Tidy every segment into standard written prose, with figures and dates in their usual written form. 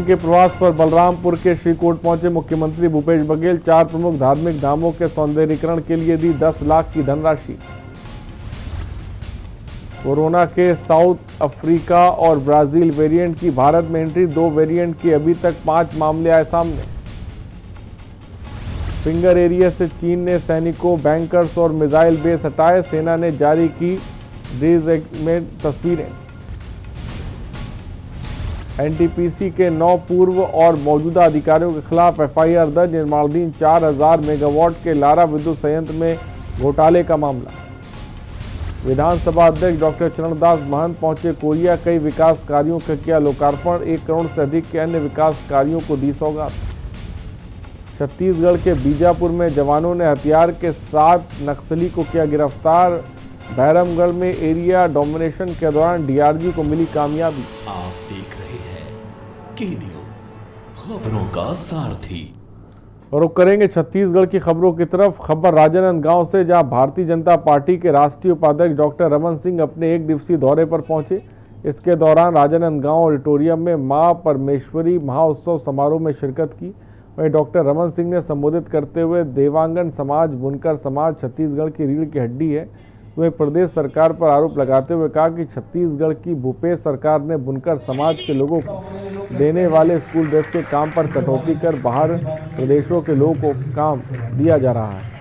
के प्रवास पर बलरामपुर के श्रीकोट पहुंचे मुख्यमंत्री भूपेश बघेल। 4 प्रमुख धार्मिक धामों के सौंदर्यीकरण के लिए दी 10 लाख की धनराशि। कोरोना के साउथ अफ्रीका और ब्राजील वेरिएंट की भारत में एंट्री। 2 वेरिएंट के अभी तक 5 मामले आए सामने। फिंगर एरिया से चीन ने सैनिकों, बैंकर्स और मिसाइल बेस हटाए। सेना ने जारी की में तस्वीरें। एनटीपीसी के 9 पूर्व और मौजूदा अधिकारियों के खिलाफ एफआईआर दर्ज। निर्माणाधीन 4000 मेगावाट के लारा विद्युत संयंत्र में घोटाले का मामला। विधानसभा अध्यक्ष डॉक्टर चरणदास महंत पहुंचे कोरिया। कई विकास कार्यों का किया लोकार्पण। 1 करोड़ से अधिक के अन्य विकास कार्यों को दी सौगात। छत्तीसगढ़ के बीजापुर में जवानों ने हथियार के साथ नक्सली को किया गिरफ्तार। भैरमगढ़ में एरिया डोमिनेशन के दौरान डीआरजी को मिली कामयाबी। आप देख रहे हैं के न्यूज़, खबरों का सारथी। और रुक करेंगे छत्तीसगढ़ की खबरों की तरफ। खबर राजनांदगांव से, जहां भारतीय जनता पार्टी के राष्ट्रीय उपाध्यक्ष डॉक्टर रमन सिंह अपने 1 दिवसीय दौरे पर पहुंचे। इसके दौरान राजनांदगांव ऑडिटोरियम में मां परमेश्वरी महाउत्सव समारोह में शिरकत की। वहीं डॉक्टर रमन सिंह ने संबोधित करते हुए देवांगन समाज, बुनकर समाज छत्तीसगढ़ की रीढ़ की हड्डी है। वहीं प्रदेश सरकार पर आरोप लगाते हुए कहा कि छत्तीसगढ़ की भूपेश सरकार ने बुनकर समाज के लोगों को देने वाले स्कूल ड्रेस के काम पर कटौती कर बाहर प्रदेशों के लोगों को काम दिया जा रहा है।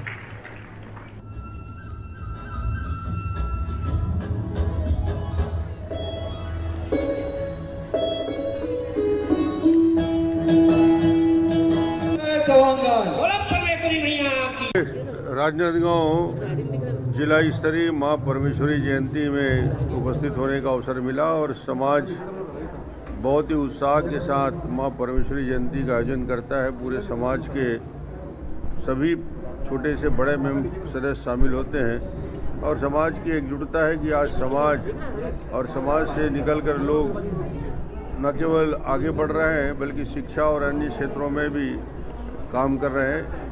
राजनांदगांव जिला स्तरीय मां परमेश्वरी जयंती में उपस्थित होने का अवसर मिला और समाज बहुत ही उत्साह के साथ मां परमेश्वरी जयंती का आयोजन करता है। पूरे समाज के सभी छोटे से बड़े सदस्य शामिल होते हैं और समाज की एकजुटता है कि आज समाज और समाज से निकलकर लोग न केवल आगे बढ़ रहे हैं बल्कि शिक्षा और अन्य क्षेत्रों में भी काम कर रहे हैं।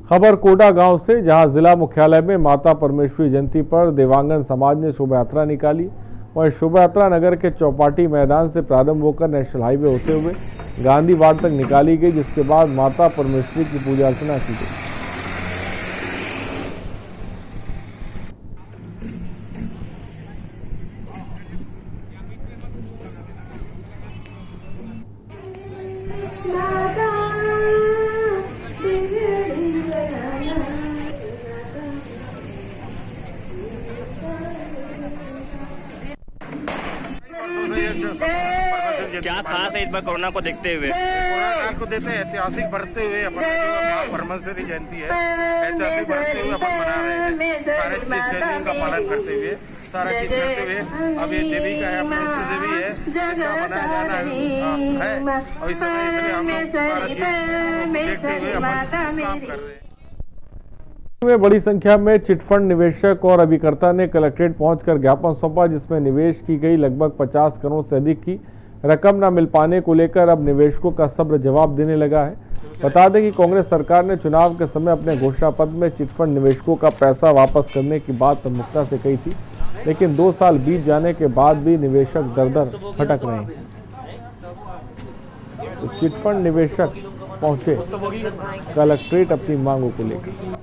खबर कोटा गांव से, जहां जिला मुख्यालय में माता परमेश्वरी जयंती पर देवांगन समाज ने शोभा यात्रा निकाली। वहीं शोभा यात्रा नगर के चौपाटी मैदान से प्रारंभ होकर नेशनल हाईवे होते हुए गांधी वार्ड तक निकाली गई, जिसके बाद माता परमेश्वरी की पूजा अर्चना की गई। क्या खास है इस बार कोरोना को देखते हुए? कोरोना काल को देखते ऐतिहासिक बरतते हुए अपन जो परमेश्वरी जयंती है ऐतिहासिक बरतते हुए अपन मना रहे हैं। सारे चीज का पालन करते हुए, सारा चीज करते हुए। अब ये देवी का है, अपनी देवी है, इसका मनाया जाना है और इस समय इसलिए हम लोग सारा चीज देखते हुए अपन काम कर रहे हैं। में बड़ी संख्या में चिटफंड निवेशक और अभिकर्ता ने कलेक्ट्रेट पहुंचकर ज्ञापन सौंपा, जिसमें निवेश की गई लगभग 50 करोड़ से अधिक की रकम न मिल पाने को लेकर अब निवेशकों का सब्र जवाब देने लगा है। बता दें कि कांग्रेस सरकार ने चुनाव के समय अपने घोषणा पत्र में चिटफंड निवेशकों का पैसा वापस करने की बात प्रमुखता से कही थी, लेकिन 2 साल बीत जाने के बाद भी निवेशक दर-दर भटक रहे हैं। तो चिटफंड निवेशक पहुंचे कलेक्ट्रेट अपनी मांगों को लेकर।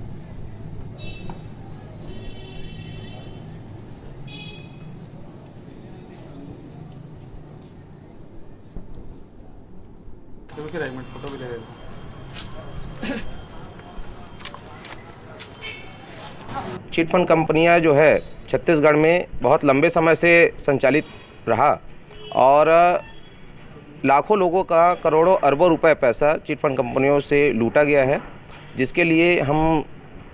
चिटफंड कंपनियां जो है छत्तीसगढ़ में बहुत लंबे समय से संचालित रहा और लाखों लोगों का करोड़ों अरबों रुपए पैसा चिटफंड कंपनियों से लूटा गया है, जिसके लिए हम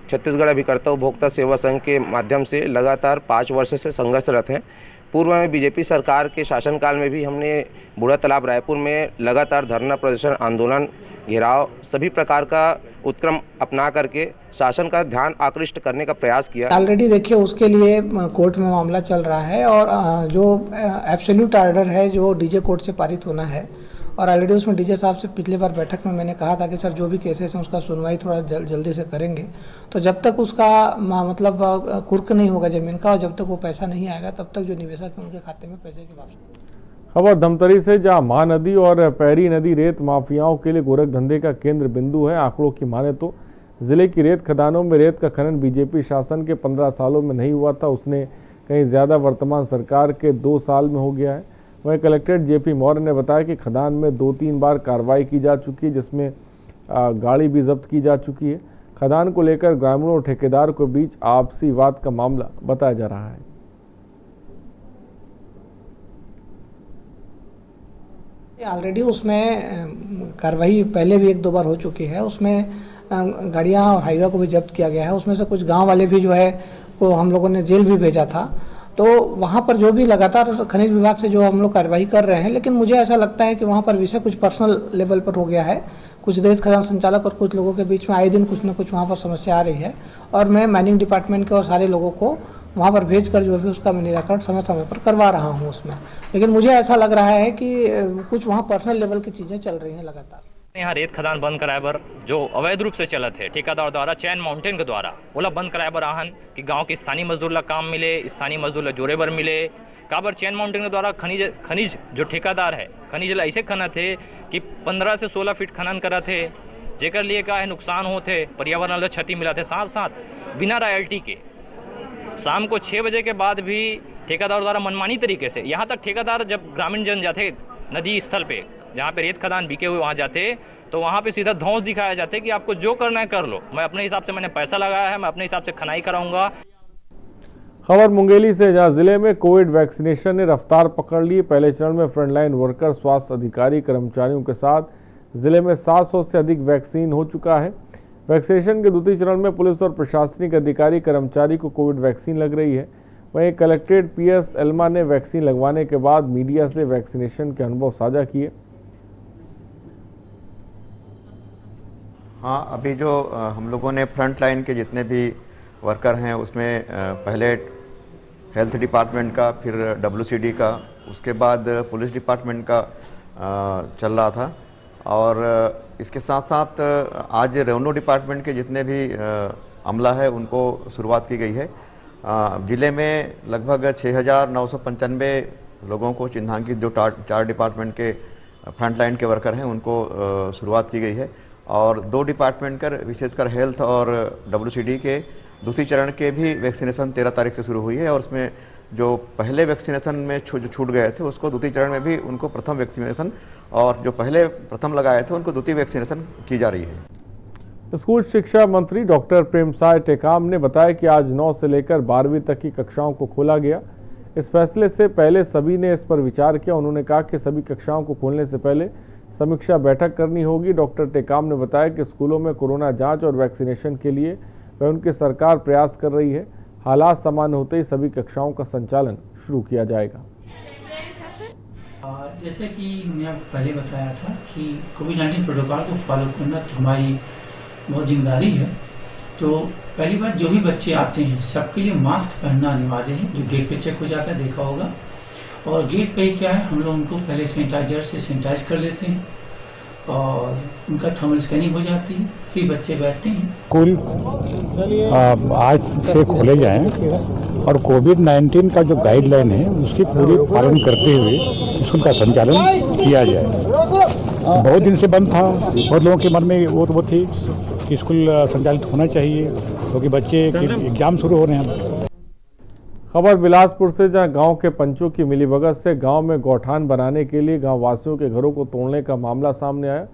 छत्तीसगढ़ अभिकर्ता उपभोक्ता सेवा संघ के माध्यम से लगातार 5 वर्ष से संघर्षरत हैं। पूर्व में बीजेपी सरकार के शासनकाल में भी हमने बूढ़ा तालाब रायपुर में लगातार धरना प्रदर्शन, आंदोलन, घेराव सभी प्रकार का उत्क्रम अपना करके शासन का ध्यान आकृष्ट करने का प्रयास किया। ऑलरेडी देखिए उसके लिए कोर्ट में मामला चल रहा है और जो एब्सोल्यूट ऑर्डर है जो डीजे कोर्ट से पारित होना है और ऑलरेडी उसमें डीजे साहब से पिछली बार बैठक में मैंने कहा था कि सर जो भी केसेस हैं उसका सुनवाई थोड़ा जल्दी से करेंगे। तो जब तक उसका मतलब कुर्क नहीं होगा ज़मीन का और जब तक वो पैसा नहीं आएगा तब तक जो निवेशक हैं उनके खाते में पैसे की वापसी। खबर धमतरी से, जहां महानदी और पैरी नदी रेत माफियाओं के लिए गोरख धंधे का केंद्र बिंदु है। आंकड़ों की माने तो जिले की रेत खदानों में रेत का खनन बीजेपी शासन के 15 सालों में नहीं हुआ था, उसने कहीं ज्यादा वर्तमान सरकार के 2 साल में हो गया है। वहीं कलेक्टर जेपी मौर्य ने बताया कि खदान में 2-3 बार कार्रवाई की जा चुकी है, जिसमें गाड़ी भी जब्त की जा चुकी है। खदान को लेकर ग्रामीणों और ठेकेदार के बीच आपसी विवाद का मामला बताया जा रहा है। ऑलरेडी उसमें कार्रवाई पहले भी 1-2 बार हो चुकी है। उसमें गाड़ियाँ और हाईवे को भी जब्त किया गया है। उसमें से कुछ गांव वाले भी जो है को हम लोगों ने जेल भी भेजा था। तो वहाँ पर जो भी लगातार खनिज विभाग से जो हम लोग कार्रवाई कर रहे हैं, लेकिन मुझे ऐसा लगता है कि वहाँ पर विषय कुछ पर्सनल लेवल पर हो गया है। कुछ रेत खदान संचालक और कुछ लोगों के बीच में आए दिन कुछ न कुछ वहाँ पर समस्या आ रही है, और मैं माइनिंग डिपार्टमेंट के और सारे लोगों को वहाँ पर भेजकर जो भी उसका निराकरण समय समय पर करवा रहा हूँ उसमें। लेकिन मुझे ऐसा लग रहा है कि कुछ वहाँ पर्सनल लेवल की चीज़ें चल रही हैं लगातार। यहाँ रेत खदान बंद कराए बर जो अवैध रूप से चलत है ठेकेदार द्वारा चैन माउंटेन के द्वारा ओला बंद कराए बर आहन कि गांव के स्थानीय मजदूर ला काम मिले, स्थानीय मजदूर ला जोड़े बर मिले। काबर चैन माउंटेन के द्वारा खनिज जो ठेकेदार है खनिज ला ऐसे खनन थे कि 15 से 16 फीट खनन करा थे, जेकर लिए का है नुकसान होते, पर्यावरण ला क्षति मिला थे। साथ साथ बिना रॉयल्टी के शाम को 6 बजे के बाद भी ठेकेदार द्वारा मनमानी तरीके से, यहाँ तक ठेकेदार जब ग्रामीण जन जाते नदी स्थल पे जहाँ पे रेत खदान बिके हुए वहाँ जाते तो वहाँ पे सीधा धौंस दिखाया जाते कि आपको जो करना है कर लो, मैं अपने हिसाब से मैंने पैसा लगाया है, मैं अपने हिसाब से खनाई कराऊंगा। खबर मुंगेली से, जहां जिले में कोविड वैक्सीनेशन ने रफ्तार पकड़ ली। पहले चरण में फ्रंटलाइन वर्कर, स्वास्थ्य अधिकारी, कर्मचारियों के साथ जिले में 700 से अधिक वैक्सीन हो चुका है। वैक्सीनेशन के द्वितीय चरण में पुलिस और प्रशासनिक अधिकारी कर्मचारी को कोविड वैक्सीन लग रही है। वहीं कलेक्ट्रेट PS एल्मा ने वैक्सीन लगवाने के बाद मीडिया से वैक्सीनेशन के अनुभव साझा किए। हाँ, अभी जो हम लोगों ने फ्रंट लाइन के जितने भी वर्कर हैं उसमें पहले हेल्थ डिपार्टमेंट का, फिर WCD का, उसके बाद पुलिस डिपार्टमेंट का चल रहा था, और इसके साथ साथ आज रेवेन्यू डिपार्टमेंट के जितने भी अमला है उनको शुरुआत की गई है। ज़िले में लगभग 6,995 लोगों को चिन्हांकित, जो 4 डिपार्टमेंट के फ्रंट लाइन के वर्कर हैं उनको शुरुआत की गई है, और 2 डिपार्टमेंट कर विशेषकर हेल्थ और WCD के दूसरी चरण के भी वैक्सीनेशन 13 तारीख से शुरू हुई है, और उसमें जो पहले वैक्सीनेशन में छूट गए थे उसको द्वितीय चरण में भी उनको प्रथम वैक्सीनेशन, और जो पहले प्रथम लगाए थे उनको द्वितीय वैक्सीनेशन की जा रही है। स्कूल शिक्षा मंत्री डॉक्टर प्रेमसाय टेकाम ने बताया कि आज 9 से लेकर 12वीं तक की कक्षाओं को खोला गया। इस फैसले से पहले सभी ने इस पर विचार किया। उन्होंने कहा कि सभी कक्षाओं को खोलने से पहले समीक्षा बैठक करनी होगी। डॉक्टर टेकाम ने बताया कि स्कूलों में कोरोना जांच और वैक्सीनेशन के लिए वह उनकी सरकार प्रयास कर रही है। हालात सामान्य होते ही सभी कक्षाओं का संचालन शुरू किया जाएगा। जैसे कि मैंने आपको पहले बताया था कि कोविड-19 प्रोटोकॉल को फॉलो करना हमारी बहुत जिम्मेदारी है। तो पहली बात, जो भी बच्चे आते हैं सबके लिए मास्क पहनना अनिवार्य है, जो गेट पे चेक हो जाता है, देखा होगा। और गेट पे क्या है, हम लोग उनको पहले सैनिटाइजर से सैनिटाइज कर लेते हैं और उनका थर्मल स्कैनिंग हो जाती है, फिर बच्चे बैठते हैं। स्कूल आज से खोले जाएं और कोविड-19 का जो गाइडलाइन है उसकी पूरी पालन करते हुए स्कूल का संचालन किया जाए। बहुत दिन से बंद था, बहुत लोगों के मन में वो थी कि स्कूल संचालित होना चाहिए क्योंकि बच्चे के एग्जाम शुरू हो रहे हैं। खबर बिलासपुर से, जहां गांव के पंचों की मिलीभगत से गांव में गौठान बनाने के लिए गांव वासियों के घरों को तोड़ने का मामला सामने आया।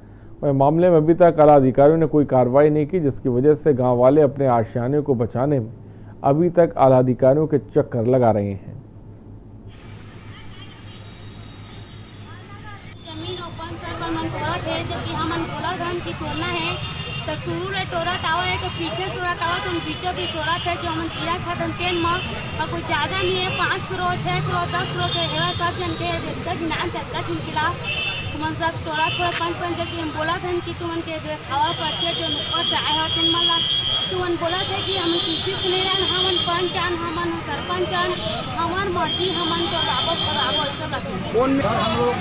वह मामले में अभी तक आला अधिकारियों ने कोई कार्रवाई नहीं की, जिसकी वजह से गांव वाले अपने आशियाने को बचाने में अभी तक आला अधिकारियों के चक्कर लगा रहे हैं। जमीन ओपन सर पर मन तोड़त है, जबकि हमन बोला धन की तोड़ना है तो शुरू ले तोड़त आवा है, तो पीछे तोड़त आवा तो बीचों भी तोड़त है। जो हमन किया था तेन में और कुछ ज़्यादा नहीं है, 5 करोड़ 6 करोड़ 10 करोड़ के हेवा सब जन के दस नान तक जिनकिला तुमन सब तोड़ा थोड़ा 5 जबकि हम बोला था कि तुमन के देखावा पड़ते जो ऊपर से आए हो तुम मला तुमन बोला था कि हम किसी से नहीं रहन, हमन पंचान हमन सरपंचान हमार मर्जी हमन तो राबो ऐसा लगता है। हम लोग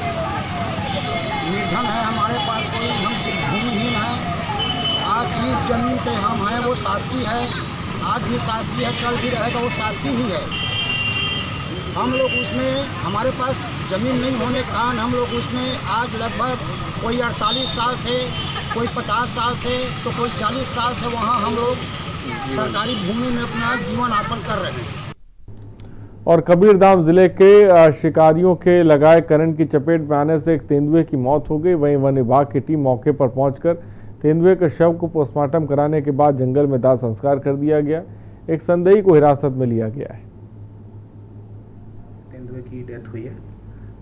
निर्धन है, हमारे पास कोई हम भूमिहीन है। आज जिस जमीन पे हम हैं वो शासकीय है, आज भी शासकीय है, कल भी रहेगा वो शासकीय ही है। हम लोग उसमें हमारे पास ज़मीन नहीं होने के कारण हम लोग उसमें आज लगभग कोई 48 साल से, कोई 50 साल से, तो कोई 40 साल से वहाँ हम लोग सरकारी भूमि में अपना जीवन यापन कर रहे हैं। और कबीरधाम जिले के शिकारियों के लगाए करंट की चपेट में आने से एक तेंदुए की मौत हो गई। वहीं वन विभाग की टीम मौके पर पहुंचकर तेंदुए के शव को पोस्टमार्टम कराने के बाद जंगल में दाह संस्कार कर दिया गया। एक संदेही को हिरासत में लिया गया है। तेंदुए की डेथ हुई है।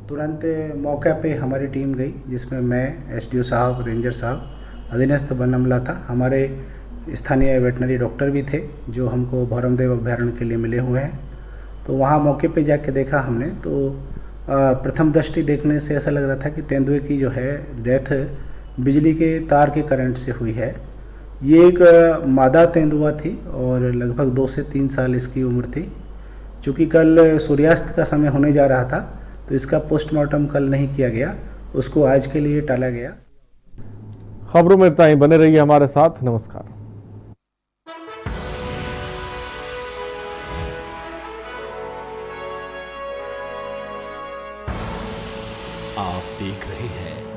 तुरंत मौके पे हमारी टीम गई, जिसमें मैं, एसडीओ साहब, रेंजर साहब, अधीनस्थ वन अमला था, हमारे स्थानीय वेटनरी डॉक्टर भी थे जो हमको भौरमदेव अभ्यारण्य के लिए मिले हुए हैं। तो वहाँ मौके पे जाके देखा हमने, तो प्रथम दृष्टि देखने से ऐसा लग रहा था कि तेंदुए की जो है डेथ बिजली के तार के करंट से हुई है। ये एक मादा तेंदुआ थी और लगभग 2 से 3 साल इसकी उम्र थी। चूँकि कल सूर्यास्त का समय होने जा रहा था तो इसका पोस्टमार्टम कल नहीं किया गया, उसको आज के लिए टाला गया। खबरों में इतना ही, बने रहिए हमारे साथ। नमस्कार। आप देख रहे हैं